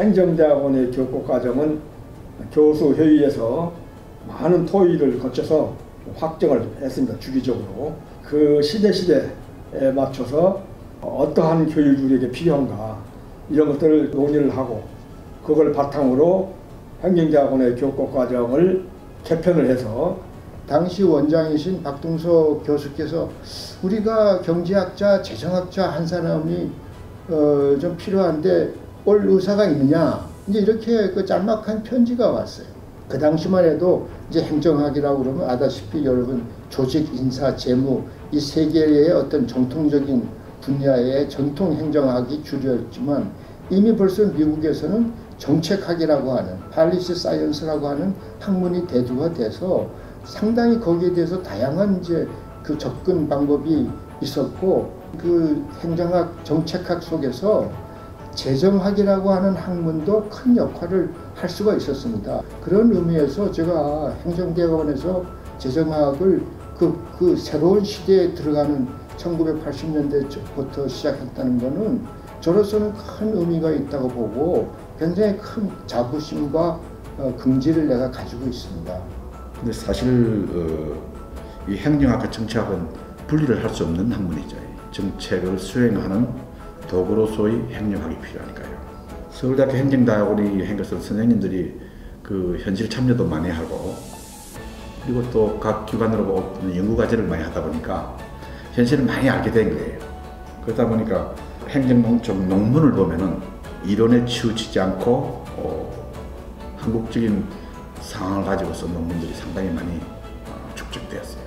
행정대학원의 교과과정은 교수 회의에서 많은 토의를 거쳐서 확정을 했습니다. 주기적으로. 그 시대에 맞춰서 어떠한 교육률에게 필요한가 이런 것들을 논의를 하고 그걸 바탕으로 행정대학원의 교과과정을 개편을 해서 당시 원장이신 박동서 교수께서 우리가 경제학자, 재정학자 한 사람이 좀 필요한데 올 의사가 있느냐 이제 이렇게 그 짤막한 편지가 왔어요. 그 당시만 해도 이제 행정학이라고 그러면 아다시피 여러분 조직, 인사, 재무 이 세 개의 어떤 정통적인 분야의 전통 행정학이 주류였지만 이미 벌써 미국에서는 정책학이라고 하는 팔리시 사이언스라고 하는 학문이 대두가 돼서 상당히 거기에 대해서 다양한 이제 그 접근 방법이 있었고 그 행정학, 정책학 속에서 재정학이라고 하는 학문도 큰 역할을 할 수가 있었습니다. 그런 의미에서 제가 행정대학원에서 재정학을 그 새로운 시대에 들어가는 1980년대부터 시작했다는 것은 저로서는 큰 의미가 있다고 보고 굉장히 큰 자부심과 긍지를 내가 가지고 있습니다. 근데 사실 이 행정학과 정책학은 분리를 할 수 없는 학문이죠. 정책을 수행하는 도구로서의 행정학이 필요하니까요. 서울대학교 행정대학원이 한 것은 선생님들이 그 현실 참여도 많이 하고 그리고 또 각 기관으로 연구과제를 많이 하다 보니까 현실을 많이 알게 된 거예요. 그러다 보니까 행정농 논문을 보면은 이론에 치우치지 않고 한국적인 상황을 가지고 쓴 논문들이 상당히 많이 축적되었어요.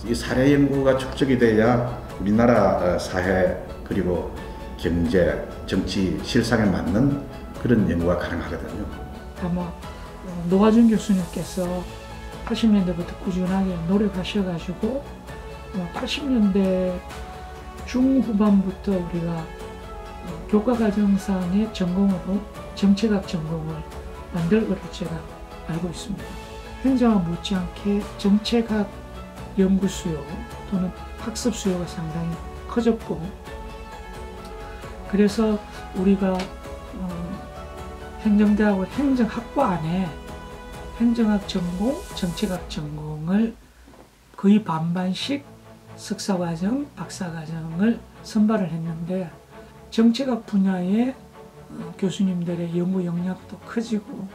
이 사례 연구가 축적이 돼야 우리나라 사회 그리고 경제, 정치, 실상에 맞는 그런 연구가 가능하거든요. 아마 노화준 교수님께서 80년대부터 꾸준하게 노력하셔가지고 80년대 중후반부터 우리가 교과과정상의 전공으로 정책학 전공을 만들 것으로 제가 알고 있습니다. 행정학 못지않게 정책학 연구 수요 또는 학습 수요가 상당히 커졌고 그래서 우리가 행정대학원 행정학과 안에 행정학 전공, 정책학 전공을 거의 반반씩 석사과정, 박사과정을 선발을 했는데 정책학 분야의 교수님들의 연구 역량도 커지고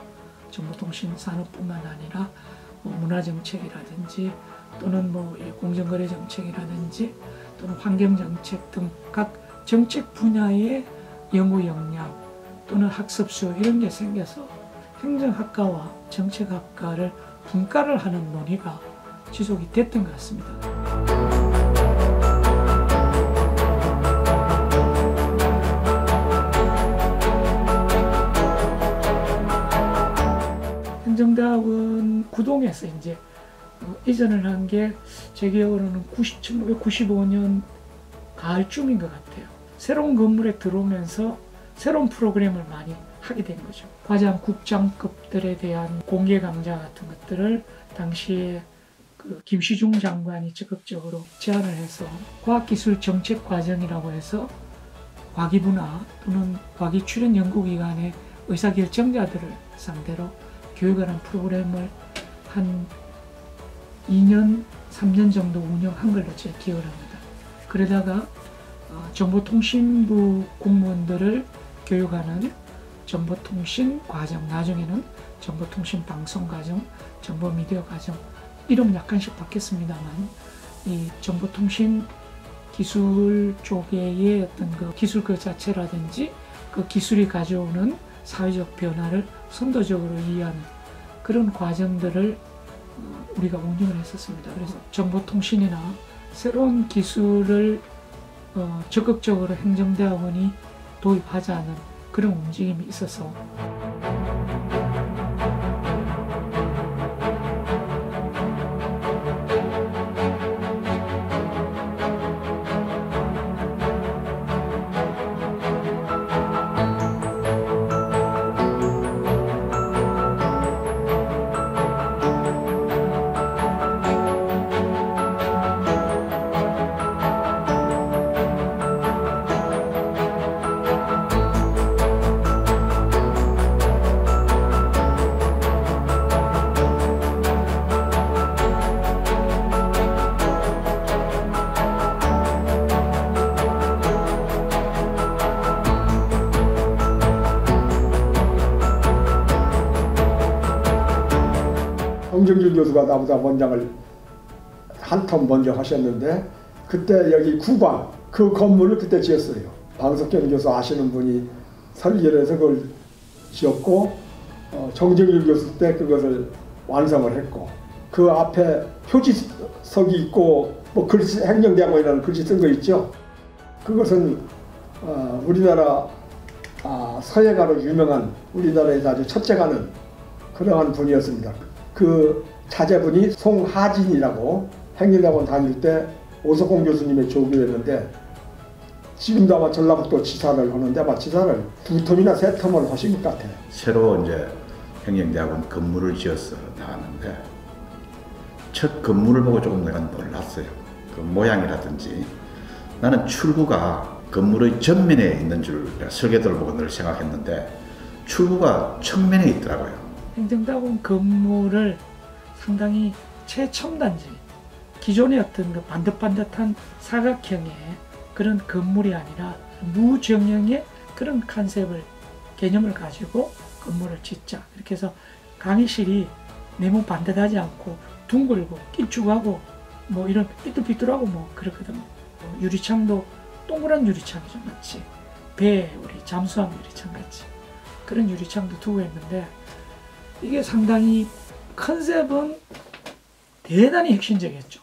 정보통신 산업뿐만 아니라 문화정책이라든지 또는 공정거래 정책이라든지 또는 환경정책 등 각 정책 분야의 연구 역량 또는 학습 수요 이런 게 생겨서 행정학과와 정책학과를 분과를 하는 논의가 지속이 됐던 것 같습니다. 행정대학원 구동에서 이제 이전을 한 게 제 기억으로는 1995년 가을쯤인 것 같아요. 새로운 건물에 들어오면서 새로운 프로그램을 많이 하게 된 거죠. 과장 국장급들에 대한 공개 강좌 같은 것들을 당시에 그 김시중 장관이 적극적으로 제안을 해서 과학기술정책과정이라고 해서 과기부나 또는 과기 출연 연구기관의 의사결정자들을 상대로 교육하는 프로그램을 한 2년, 3년 정도 운영한 걸로 제가 기억을 합니다. 그러다가 정보통신부 공무원들을 교육하는 정보통신과정, 나중에는 정보통신방송과정, 정보미디어과정 이름은 약간씩 바뀌었습니다만 이 정보통신 기술 쪽의 어떤 그 기술 그 자체라든지 그 기술이 가져오는 사회적 변화를 선도적으로 이해하는 그런 과정들을 우리가 운영을 했었습니다. 그래서 정보통신이나 새로운 기술을 적극적으로 행정대학원이 도입하자는 그런 움직임이 있어서 정정길 교수가 나보다 원장을 한 텀 먼저 하셨는데 그때 여기 구방 그 건물을 그때 지었어요. 방석현 교수 아시는 분이 설계를 해서 그걸 지었고 정정길 교수 때 그것을 완성을 했고 그 앞에 표지석이 있고 뭐 글씨 행정대학원이라는 글씨 쓴 거 있죠. 그것은 우리나라 서예가로 유명한 우리나라에서 아주 첫째가는 그러한 분이었습니다. 그 자제분이 송하진이라고 행정대학원 다닐 때 오석공 교수님의 조교였는데 지금도 아마 전라북도 지사를 하는데 아마 지사를 2텀이나 3텀을 하신 것 같아요. 새로 이제 행정대학원 건물을 지어서 나왔는데 첫 건물을 보고 조금 내가 놀랐어요. 그 모양이라든지 나는 출구가 건물의 전면에 있는 줄 설계도를 보고 늘 생각했는데 출구가 측면에 있더라고요. 행정대학원 건물을 상당히 최첨단지 기존의 어떤 그 반듯반듯한 사각형의 그런 건물이 아니라 무정형의 그런 컨셉을 개념을 가지고 건물을 짓자 이렇게 해서 강의실이 네모 반듯하지 않고 둥글고 길쭉하고 뭐 이런 삐뚤삐뚤하고 뭐 그렇거든요. 유리창도 동그란 유리창이죠, 마치 배 우리 잠수함 유리창 같이 그런 유리창도 두고 했는데 이게 상당히 컨셉은 대단히 혁신적이었죠.